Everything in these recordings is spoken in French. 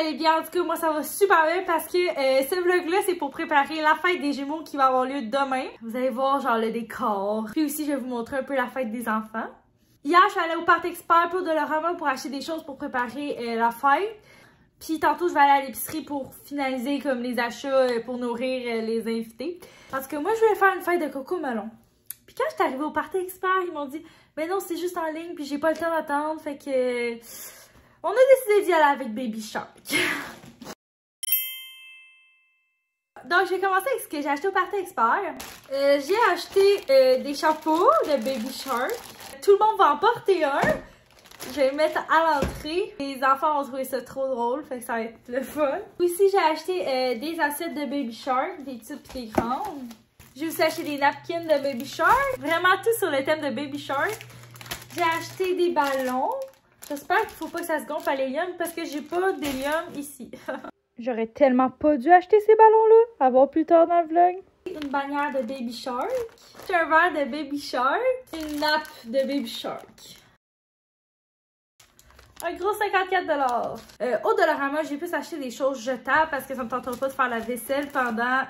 allez bien. En tout cas, moi, ça va super bien parce que ce vlog-là, c'est pour préparer la fête des Gémeaux qui va avoir lieu demain. Vous allez voir, genre, le décor. Puis aussi, je vais vous montrer un peu la fête des enfants. Hier, je suis allée au Party Expert pour Dollarama pour acheter des choses pour préparer la fête. Puis tantôt, je vais aller à l'épicerie pour finaliser comme les achats pour nourrir les invités. Parce que moi, je voulais faire une fête de coco melon. Puis quand je suis arrivée au Party Expert, ils m'ont dit « Mais non, c'est juste en ligne, puis j'ai pas le temps d'attendre. » Fait que... on a décidé d'y aller avec Baby Shark. Donc, je vais commencer avec ce que j'ai acheté au Party Expert. J'ai acheté des chapeaux de Baby Shark. Tout le monde va en porter un. Je vais le mettre à l'entrée. Les enfants ont trouvé ça trop drôle, fait que ça va être le fun. Aussi, j'ai acheté des assiettes de Baby Shark, des petites et des grandes. J'ai aussi acheté des napkins de Baby Shark. Vraiment tout sur le thème de Baby Shark. J'ai acheté des ballons. J'espère qu'il faut pas que ça se gonfle à l'hélium parce que j'ai pas d'hélium ici. J'aurais tellement pas dû acheter ces ballons-là. À voir plus tard dans le vlog. Une bannière de Baby Shark. Un verre de Baby Shark. Une nappe de Baby Shark. Un gros 54$. Au Dollarama, j'ai plus acheté des choses jetables parce que ça me tentera pas de faire la vaisselle pendant...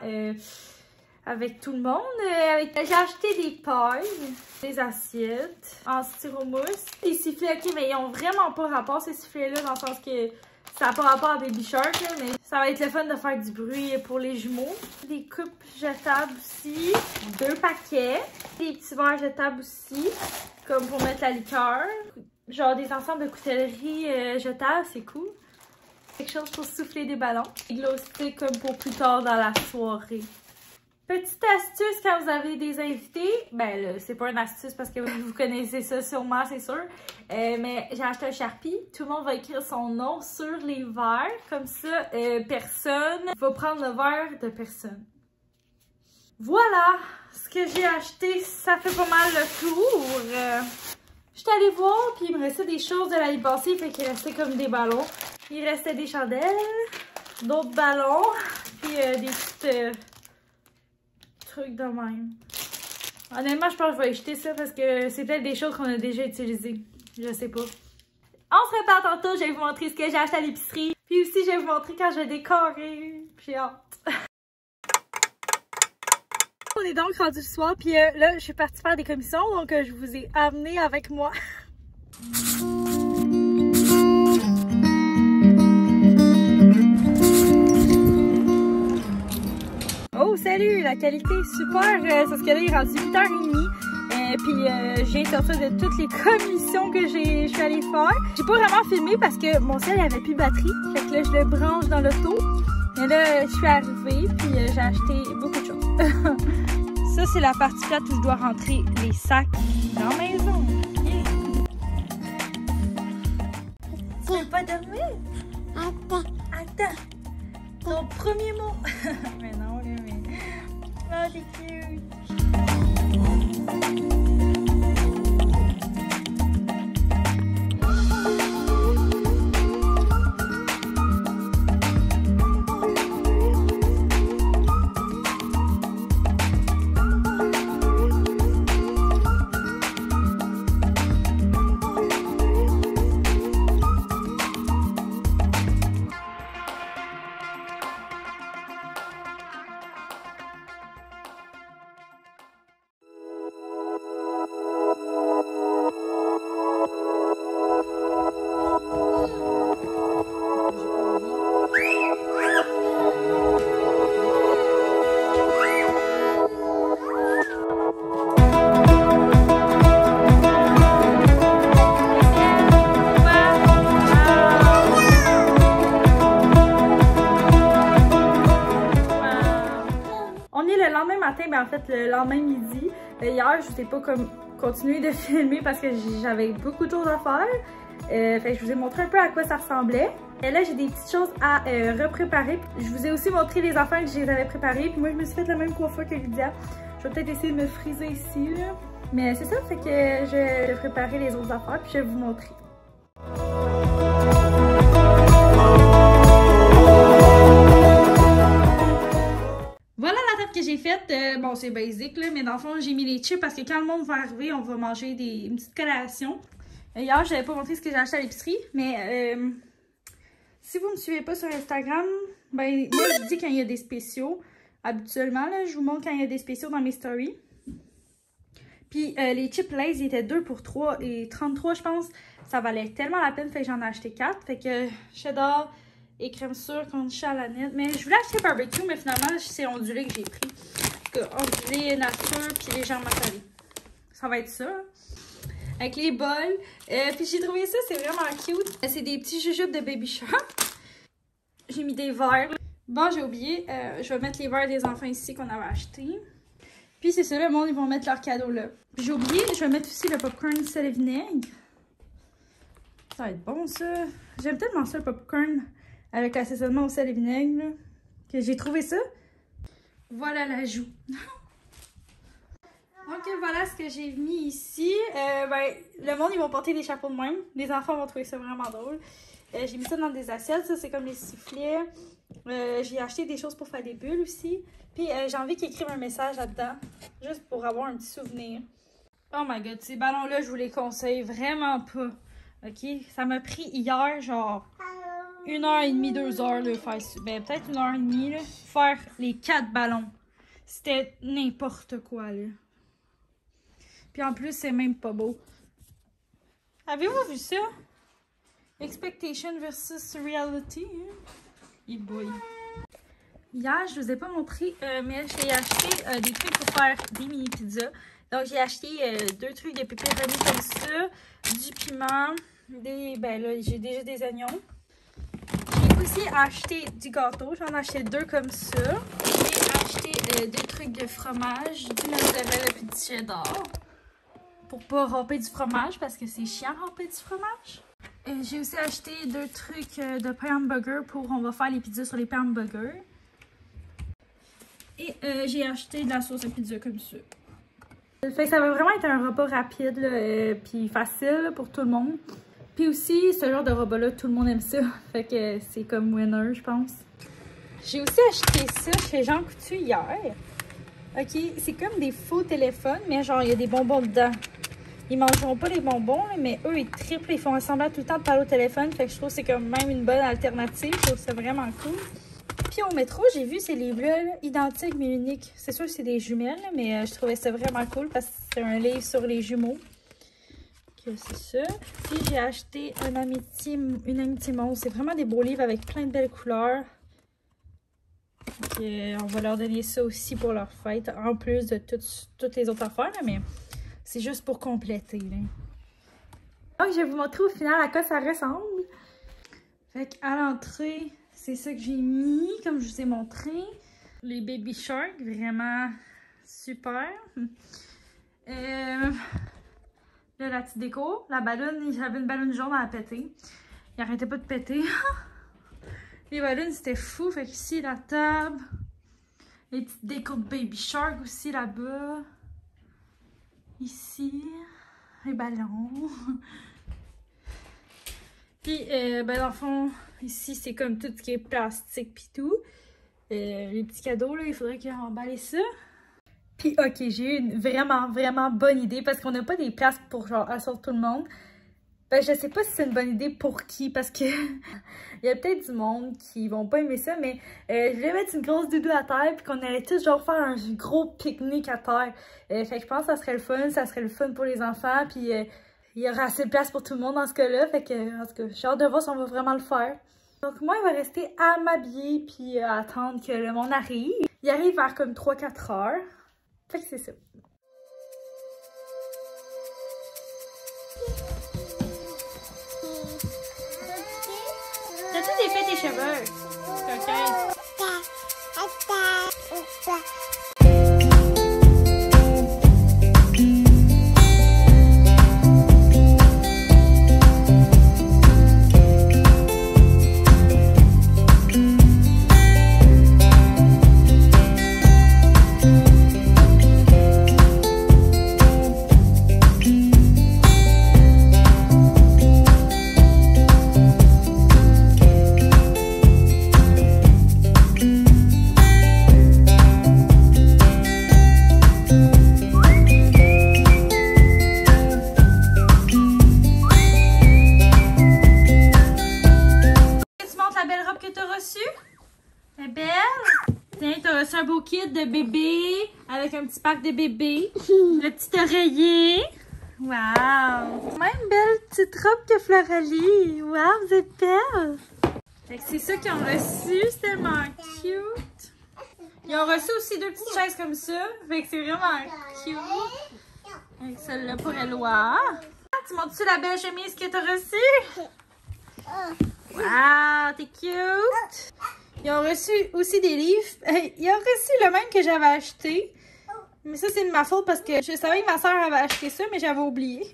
avec tout le monde. J'ai acheté des pailles, des assiettes en styromousse. Des sifflets, ok, mais ils ont vraiment pas rapport ces sifflets-là dans le sens que ça n'a pas rapport à Baby Shark, là, mais ça va être le fun de faire du bruit pour les jumeaux. Des coupes jetables aussi, 2 paquets. Des petits verres jetables aussi, comme pour mettre la liqueur. Genre des ensembles de coutellerie jetables, c'est cool. Quelque chose pour souffler des ballons. Des glow sticks comme pour plus tard dans la soirée. Petite astuce quand vous avez des invités, ben là, c'est pas une astuce parce que vous connaissez ça sûrement, c'est sûr. Mais j'ai acheté un Sharpie. Tout le monde va écrire son nom sur les verres. Comme ça, personne va prendre le verre de personne. Voilà! Ce que j'ai acheté, ça fait pas mal le tour. Je suis allée voir, puis il me restait des choses de l'année passée, fait qu'il restait comme des ballons. Il restait des chandelles, d'autres ballons, puis des petites... trucs de même. Honnêtement, je pense que je vais jeter ça parce que c'est peut-être des choses qu'on a déjà utilisées. Je sais pas. On se repart tantôt, je vais vous montrer ce que j'ai acheté à l'épicerie. Puis aussi, je vais vous montrer quand je vais décorer. J'ai hâte. On est donc rendu le soir, puis là, je suis partie faire des commissions, donc je vous ai amené avec moi. Oh, salut! La qualité est super! Parce que là, il est rendu 8h30. Puis, je viens de sortir de toutes les commissions que je suis allée faire. J'ai pas vraiment filmé parce que mon cell avait plus de batterie. Fait que là, je le branche dans l'auto. Mais là, je suis arrivée, puis j'ai acheté beaucoup de choses. Ça, c'est la partie plate où je dois rentrer les sacs dans la maison. Yeah. Tu veux pas dormir? Attends. Ton premier mot. Mais non, là, mais... oh, t'es cute. En fait, le lendemain midi, hier, je vous ai pas comme continué de filmer parce que j'avais beaucoup de choses à faire. Fait que je vous ai montré un peu à quoi ça ressemblait. Et là, j'ai des petites choses à repréparer. Je vous ai aussi montré les affaires que je les avais préparées. Puis moi, je me suis fait la même coiffure que Lydia. Je vais peut-être essayer de me friser ici, là. Mais c'est ça, fait que je vais préparer les autres affaires puis je vais vous montrer. Voilà la table que j'ai faite. Bon, c'est basique, là, mais dans le fond, j'ai mis les chips parce que quand le monde va arriver, on va manger une petite collation. Hier, je n'avais pas montré ce que j'ai acheté à l'épicerie, mais Si vous me suivez pas sur Instagram, ben moi je dis quand il y a des spéciaux. Habituellement, là, je vous montre quand il y a des spéciaux dans mes stories. Puis les chips Lay's, ils étaient 2 pour 3 et 33 je pense. Ça valait tellement la peine, fait que j'en ai acheté 4. Fait que cheddar et crème sûre contre à la nette. Mais je voulais acheter barbecue, mais finalement c'est ondulé que j'ai pris. Ondulé, nature, puis légèrement salé. Ça va être ça. Avec les bols. Puis j'ai trouvé ça, c'est vraiment cute. C'est des petits jujubes de Baby Shark. J'ai mis des verres. Bon, j'ai oublié. Je vais mettre les verres des enfants ici qu'on avait achetés. Puis c'est ça, le monde, ils vont mettre leurs cadeaux là. Puis j'ai oublié, je vais mettre aussi le popcorn sel et vinaigre. Ça va être bon, ça. J'aime tellement ça, le popcorn avec l'assaisonnement au sel et vinaigre, là, que j'ai trouvé ça. Voilà l'ajout. Donc voilà ce que j'ai mis ici. Ben, le monde, ils vont porter des chapeaux de même. Les enfants vont trouver ça vraiment drôle. J'ai mis ça dans des assiettes. Ça, c'est comme les sifflets. J'ai acheté des choses pour faire des bulles aussi. Puis j'ai envie qu'ils écrivent un message là-dedans. Juste pour avoir un petit souvenir. Oh my god, ces ballons-là, je vous les conseille vraiment pas. Ok? Ça m'a pris hier, genre, 1h30, 2h, là, faire, ben, peut-être 1h30, là, faire les 4 ballons. C'était n'importe quoi, là. Puis en plus, c'est même pas beau. Avez-vous vu ça? Expectation versus reality. Hein? Et boy. Hier, je vous ai pas montré, mais j'ai acheté des trucs pour faire des mini pizzas. Donc, j'ai acheté 2 trucs de pepperoni comme ça, du piment, ben là, j'ai déjà des oignons. J'ai aussi acheté du gâteau. J'en ai acheté 2 comme ça. J'ai acheté 2 trucs de fromage, du mozzarella et du cheddar. Pour pas râper du fromage, parce que c'est chiant râper du fromage. J'ai aussi acheté 2 trucs de pain hamburger pour on va faire les pizzas sur les pains hamburger. Et j'ai acheté de la sauce à pizza comme ça. Fait que ça va vraiment être un repas rapide puis facile là, pour tout le monde. Puis aussi, ce genre de repas-là, tout le monde aime ça. Fait que c'est comme winner, je pense. J'ai aussi acheté ça chez Jean Coutu hier. Ok, c'est comme des faux téléphones, mais genre, il y a des bonbons dedans. Ils mangeront pas les bonbons, mais eux, ils triplent, ils font semblant tout le temps de parler au téléphone. Fait que je trouve que c'est comme même une bonne alternative. Je trouve ça vraiment cool. Puis au métro, j'ai vu ces livres-là, identiques mais uniques. C'est sûr que c'est des jumelles, mais je trouvais ça vraiment cool parce que c'est un livre sur les jumeaux. C'est ça. Puis j'ai acheté une amitié monstre. C'est vraiment des beaux livres avec plein de belles couleurs. Donc, on va leur donner ça aussi pour leur fête, en plus de toutes les autres affaires, là, mais c'est juste pour compléter. Là. Donc, je vais vous montrer au final à quoi ça ressemble. Fait qu'à l'entrée, c'est ça que j'ai mis, comme je vous ai montré. Les Baby Shark, vraiment super. Là, la petite déco, la ballonne, j'avais une ballonne jaune à péter. Il arrêtait pas de péter. Les ballons, c'était fou. Fait qu'ici, la table. Les petites décos de Baby Shark aussi là-bas. Ici. Les ballons. Puis, ben, dans le fond, ici, c'est comme tout ce qui est plastique pis tout. Les petits cadeaux, là, il faudrait qu'ils emballent ça. Puis, ok, j'ai eu une vraiment bonne idée parce qu'on n'a pas des places pour genre asseoir tout le monde. Ben, je sais pas si c'est une bonne idée pour qui parce que il y a peut-être du monde qui vont pas aimer ça, mais je voulais mettre une grosse doudou à terre puis qu'on allait tous genre faire un gros pique-nique à terre. Fait que je pense que ça serait le fun pour les enfants puis il y aura assez de place pour tout le monde dans ce cas-là. Fait que, en tout cas, j'ai hâte de voir si on va vraiment le faire. Donc moi, il va rester à m'habiller puis à attendre que le monde arrive. Il arrive vers comme 3-4 heures. Fait que c'est ça. T'as-tu défait tes cheveux? Ok. t'as reçu? Elle est belle? Tiens, t'as reçu un beau kit de bébé avec un petit pack de bébé. Le petit oreiller. Wow! Même belle petite robe que Floralie. Wow, vous êtes belle! Fait que c'est ça qu'ils ont reçu. C'est tellement cute. Ils ont reçu aussi 2 petites chaises comme ça. Fait que c'est vraiment cute. Avec celle-là pour Eloi. Tu montres-tu la belle chemise que t'as reçue? Wow, t'es cute! Ils ont reçu aussi des livres. Ils ont reçu le même que j'avais acheté. Mais ça, c'est de ma faute parce que je savais que ma soeur avait acheté ça, mais j'avais oublié.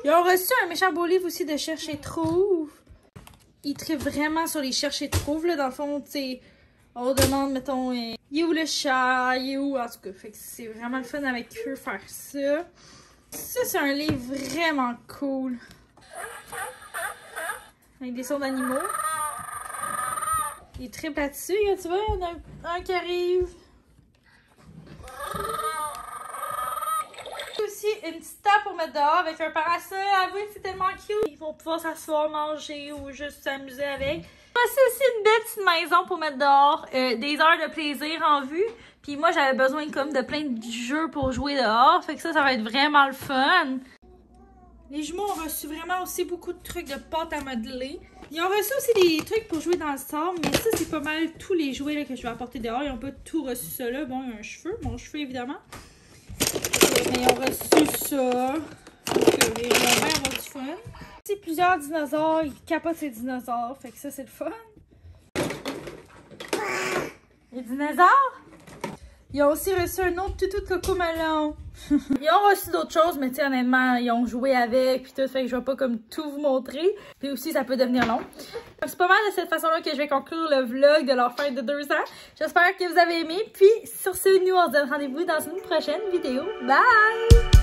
Ils ont reçu un méchant beau livre aussi de Cherche et Trouve. Ils trippent vraiment sur les Cherche et Trouve. Là. Dans le fond, tu sais, on demande, mettons, il est où le chat? Il est où? En tout cas, fait que c'est vraiment le fun avec eux faire ça. Ça, c'est un livre vraiment cool. Avec des sons d'animaux. Ils trippent là-dessus. Tu vois, il y en a un qui arrive. Aussi une petite table pour mettre dehors avec un parasol. Avouez, c'est tellement cute. Ils vont pouvoir s'asseoir, manger ou juste s'amuser avec. Voici aussi une belle petite maison pour mettre dehors. Des heures de plaisir en vue. Puis moi, j'avais besoin comme de plein de jeux pour jouer dehors. Fait que ça va être vraiment le fun. Les jumeaux ont reçu vraiment aussi beaucoup de trucs de pâte à modeler. Ils ont reçu aussi des trucs pour jouer dans le sable, mais ça, c'est pas mal tous les jouets là, que je vais apporter dehors. Ils n'ont pas tout reçu ça là. Bon, il y a un cheveu, mon cheveu évidemment. Mais ils ont reçu ça. Donc, ils vont bien avoir du fun. C'est plusieurs dinosaures, ils capotent ces dinosaures. Fait que ça, c'est le fun. Les dinosaures? Ils ont aussi reçu un autre toutou de Cocomelon. Ils ont reçu d'autres choses, mais tu sais, honnêtement, ils ont joué avec, puis tout, fait que je vais pas comme tout vous montrer. Puis aussi, ça peut devenir long. C'est pas mal de cette façon-là que je vais conclure le vlog de leur fête de 2 ans. J'espère que vous avez aimé. Puis, sur ce, nous, on se donne rendez-vous dans une prochaine vidéo. Bye!